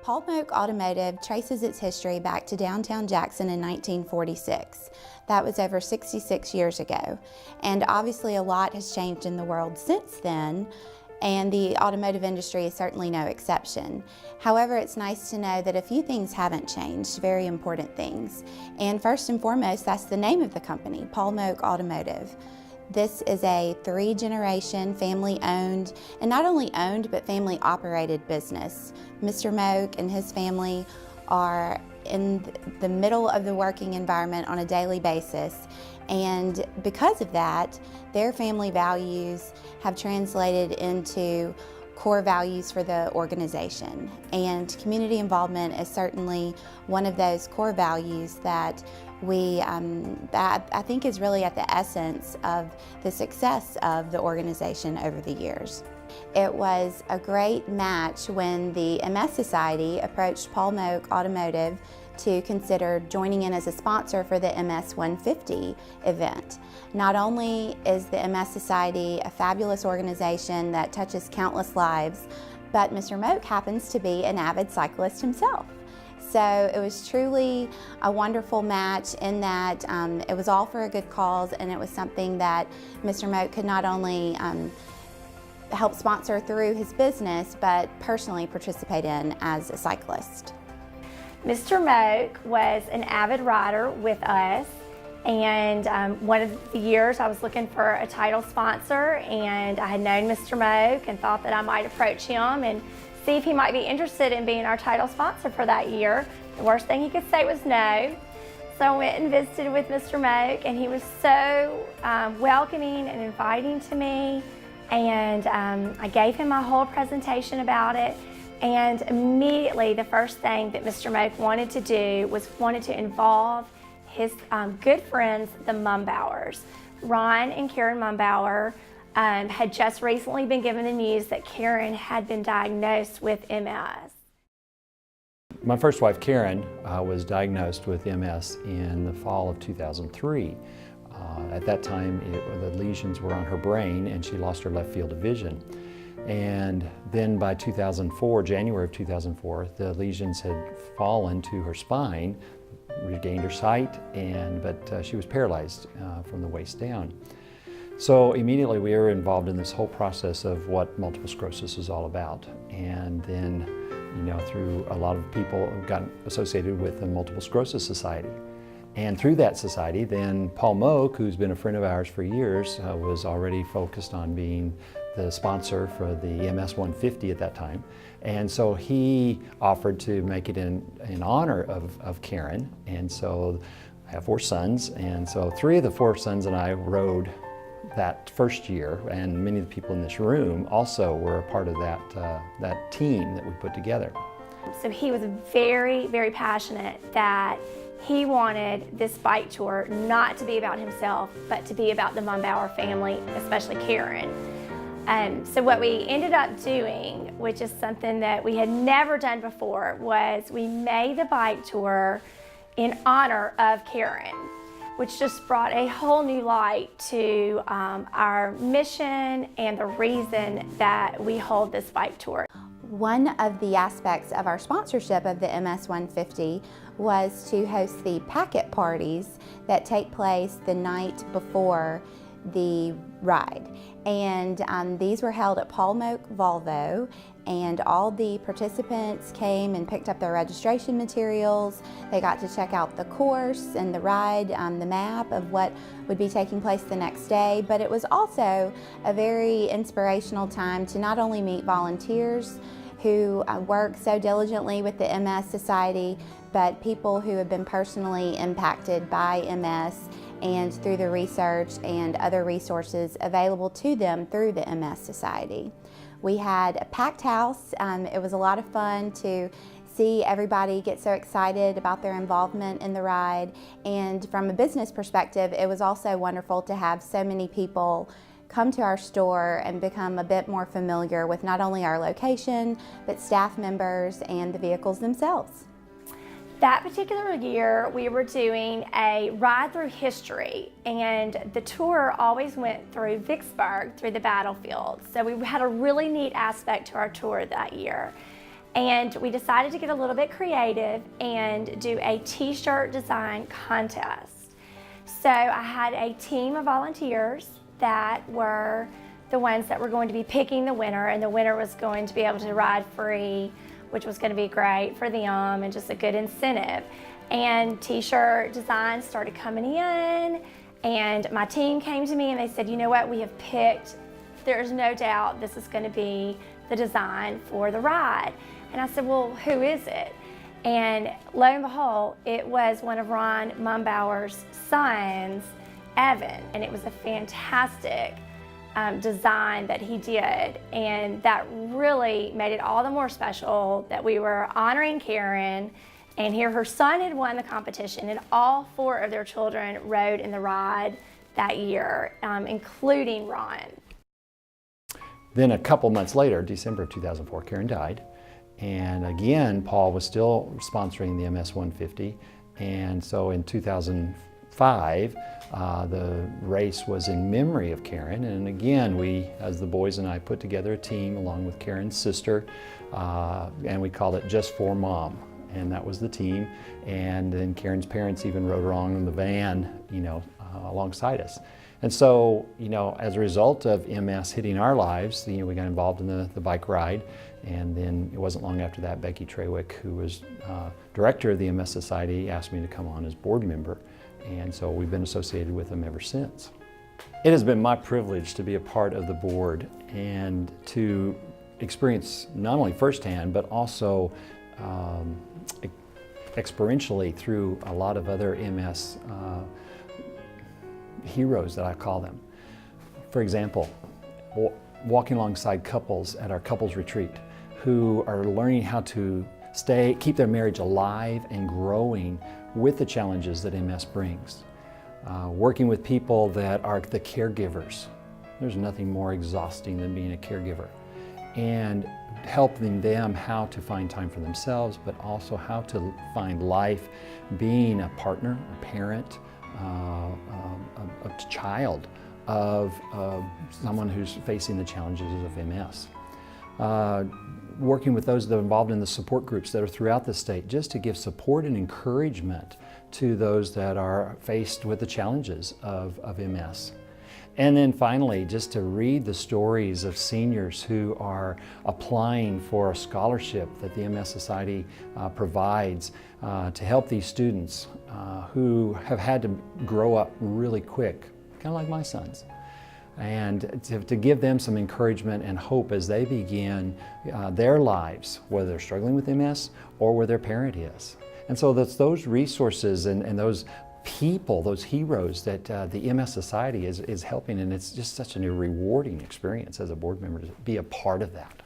Paul Moak Automotive traces its history back to downtown Jackson in 1946. That was over 66 years ago. And obviously a lot has changed in the world since then, and the automotive industry is certainly no exception. However, it's nice to know that a few things haven't changed, very important things. And first and foremost, that's the name of the company, Paul Moak Automotive. This is a 3-generation family-owned, and not only owned, but family-operated business. Mr. Moak and his family are in the middle of the working environment on a daily basis, and because of that, their family values have translated into core values for the organization. And community involvement is certainly one of those core values that that I think is really at the essence of the success of the organization over the years. It was a great match when the MS Society approached Paul Moak Automotive to consider joining in as a sponsor for the MS 150 event. Not only is the MS Society a fabulous organization that touches countless lives, but Mr. Moak happens to be an avid cyclist himself. So it was truly a wonderful match in that it was all for a good cause, and it was something that Mr. Moak could not only help sponsor through his business, but personally participate in as a cyclist. Mr. Moak was an avid rider with us, and one of the years I was looking for a title sponsor, and I had known Mr. Moak and thought that I might approach him and see if he might be interested in being our title sponsor for that year. The worst thing he could say was no. So I went and visited with Mr. Moak, and he was so welcoming and inviting to me, and I gave him my whole presentation about it. And immediately the first thing that Mr. Moak wanted to do was wanted to involve his good friends, the Mumbauers. Ron and Karen Mumbauer had just recently been given the news that Karen had been diagnosed with MS. My first wife, Karen, was diagnosed with MS in the fall of 2003. At that time, the lesions were on her brain, and she lost her left field of vision. And then by 2004, January of 2004, the lesions had fallen to her spine, regained her sight, but she was paralyzed from the waist down. So immediately we were involved in this whole process of what multiple sclerosis is all about. And then, through a lot of people who got associated with the Multiple Sclerosis Society. And through that society, then Paul Moak, who's been a friend of ours for years, was already focused on being the sponsor for the MS 150 at that time. And so he offered to make it in honor of Karen. And so I have 4 sons, and so 3 of the 4 sons and I rode that first year, and many of the people in this room also were a part of that team that we put together. So he was very, very passionate that he wanted this bike tour not to be about himself, but to be about the Mumbauer family, especially Karen. So what we ended up doing, which is something that we had never done before, was we made the bike tour in honor of Karen, which just brought a whole new light to our mission and the reason that we hold this bike tour. One of the aspects of our sponsorship of the MS 150 was to host the packet parties that take place the night before the ride. And these were held at Paul Moak Volvo, and all the participants came and picked up their registration materials. They got to check out the course and the ride, the map of what would be taking place the next day. But it was also a very inspirational time to not only meet volunteers who work so diligently with the MS Society, but people who have been personally impacted by MS and through the research and other resources available to them through the MS Society. We had a packed house. It was a lot of fun to see everybody get so excited about their involvement in the ride. And from a business perspective, it was also wonderful to have so many people come to our store and become a bit more familiar with not only our location, but staff members and the vehicles themselves. That particular year, we were doing a ride through history, and the tour always went through Vicksburg, through the battlefield. So we had a really neat aspect to our tour that year. And we decided to get a little bit creative and do a t-shirt design contest. So I had a team of volunteers that were the ones that were going to be picking the winner, and the winner was going to be able to ride free, which was going to be great for them and just a good incentive. And t-shirt designs started coming in, and my team came to me and they said, you know what, we have picked, there's no doubt this is going to be the design for the ride. And I said, well, who is it? And lo and behold, it was one of Ron Mumbauer's sons, Evan, and it was a fantastic design that he did, and that really made it all the more special that we were honoring Karen, and here her son had won the competition, and all 4 of their children rode in the ride that year, including Ron. Then a couple months later, December of 2004, Karen died. And again, Paul was still sponsoring the MS 150. And so in 2005, the race was in memory of Karen. And again, we, as the boys and I, put together a team along with Karen's sister, and we called it Just for Mom. And that was the team. And then Karen's parents even rode along in the van, alongside us. And so, as a result of MS hitting our lives, we got involved in the bike ride. And then it wasn't long after that, Becky Trawick, who was director of the MS Society, asked me to come on as board member. And so we've been associated with them ever since. It has been my privilege to be a part of the board and to experience not only firsthand, but also experientially through a lot of other MS heroes that I call them. For example, walking alongside couples at our couples retreat who are learning how to keep their marriage alive and growing with the challenges that MS brings. Working with people that are the caregivers. There's nothing more exhausting than being a caregiver. And helping them how to find time for themselves, but also how to find life being a partner, a parent, a child of someone who's facing the challenges of MS. Working with those that are involved in the support groups that are throughout the state, just to give support and encouragement to those that are faced with the challenges of MS. And then finally, just to read the stories of seniors who are applying for a scholarship that the MS Society provides to help these students who have had to grow up really quick, kind of like my sons. And to give them some encouragement and hope as they begin their lives, whether they're struggling with MS or where their parent is. And so that's those resources and those people, those heroes that the MS Society is helping, and it's just such a rewarding experience as a board member to be a part of that.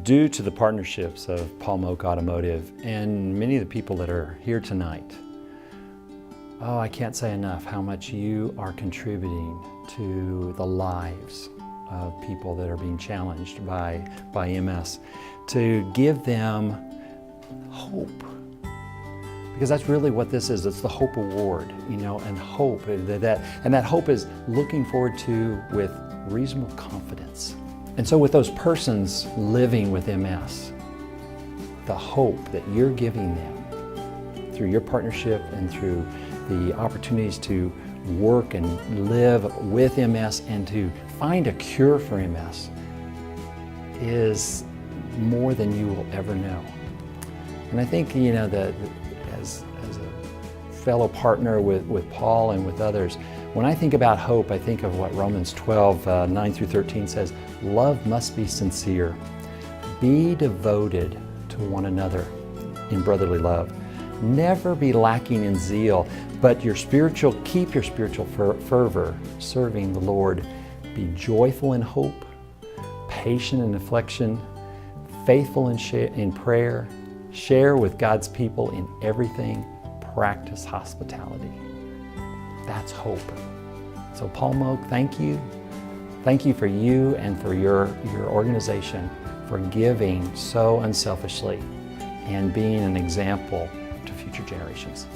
Due to the partnerships of Paul Moak Automotive and many of the people that are here tonight, I can't say enough how much you are contributing to the lives of people that are being challenged by MS, to give them hope. Because that's really what this is. It's the Hope Award, and hope. And that hope is looking forward to with reasonable confidence. And so with those persons living with MS, the hope that you're giving them through your partnership and through the opportunities to work and live with MS and to find a cure for MS is more than you will ever know. And I think, as a fellow partner with Paul and with others, when I think about hope, I think of what Romans 12, 9 through 13 says, love must be sincere. Be devoted to one another in brotherly love. Never be lacking in zeal, but keep your spiritual fervor, serving the Lord. Be joyful in hope, patient in affliction, faithful in prayer, share with God's people in everything, practice hospitality. That's hope. So Paul Moak, thank you. Thank you for you and for your organization for giving so unselfishly and being an example to future generations.